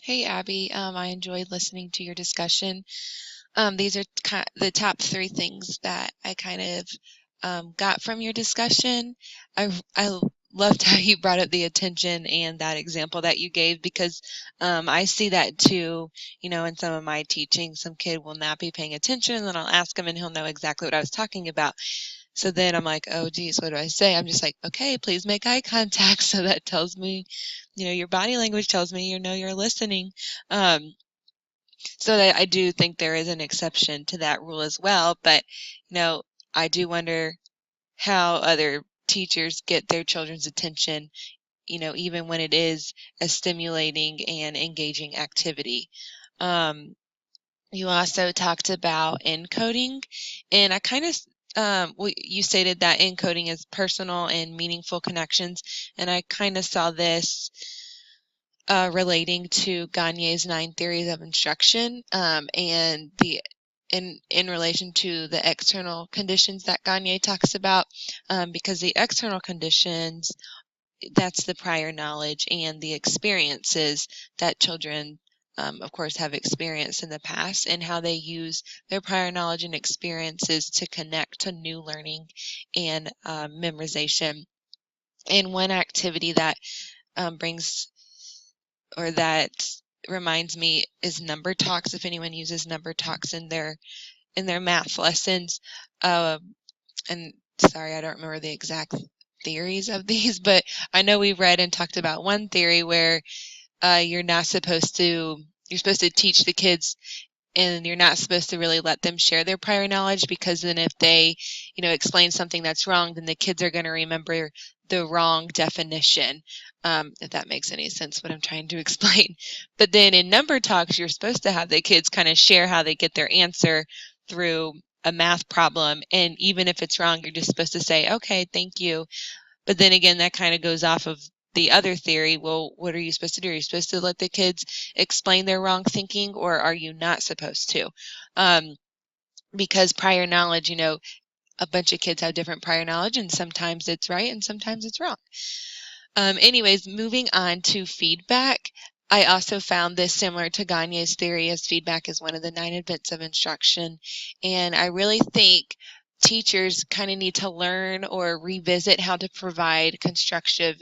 Hey, Abby. I enjoyed listening to your discussion. These are the top three things that I kind of got from your discussion. I loved how you brought up the attention and that example that you gave because I see that too, in some of my teaching. Some kid will not be paying attention, and then I'll ask him, and he'll know exactly what I was talking about. So then I'm like, oh, geez, what do I say? I'm just like, okay, please make eye contact. So that tells me, your body language tells me, you're listening. Um, so that I do think there is an exception to that rule as well. But, I do wonder how other teachers get their children's attention, even when it is a stimulating and engaging activity. Um, you also talked about encoding, and I kind of you stated that encoding is personal and meaningful connections, and I kind of saw this relating to Gagne's 9 theories of instruction, and in relation to the external conditions that Gagne talks about, because the external conditions, that's the prior knowledge and the experiences that children, of course, have experienced in the past, and how they use their prior knowledge and experiences to connect to new learning and memorization. And one activity that brings or that reminds me is number talks. If anyone uses number talks in their math lessons, and sorry, I don't remember the exact theories of these, but I know we read and talked about one theory where you're supposed to teach the kids, and you're not supposed to really let them share their prior knowledge, because then if they, explain something that's wrong, then the kids are going to remember the wrong definition, if that makes any sense what I'm trying to explain. But then in number talks, you're supposed to have the kids kind of share how they get their answer through a math problem, and even if it's wrong, you're just supposed to say, okay, thank you. But then again, that kind of goes off of the other theory. Well, what are you supposed to do? Are you supposed to let the kids explain their wrong thinking, or are you not supposed to? Because prior knowledge, a bunch of kids have different prior knowledge, and sometimes it's right and sometimes it's wrong. Anyways, moving on to feedback. I also found this similar to Gagne's theory, as feedback is one of the 9 events of instruction. And I really think teachers kind of need to learn or revisit how to provide constructive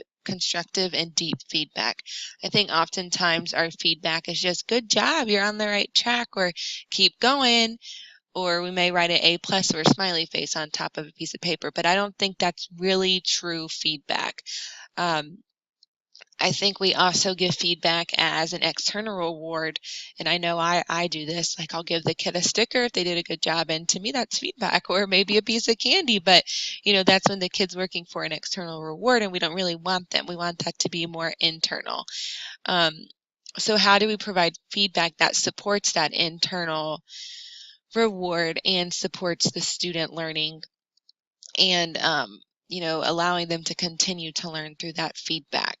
and deep feedback. I think oftentimes our feedback is just good job, you're on the right track, or keep going, or we may write an A+ or a smiley face on top of a piece of paper, but I don't think that's really true feedback. I think we also give feedback as an external reward, and I know I do this. Like, I'll give the kid a sticker if they did a good job, and to me that's feedback, or maybe a piece of candy, but that's when the kid's working for an external reward, and we don't really want them. We want that to be more internal. So how do we provide feedback that supports that internal reward and supports the student learning, and allowing them to continue to learn through that feedback?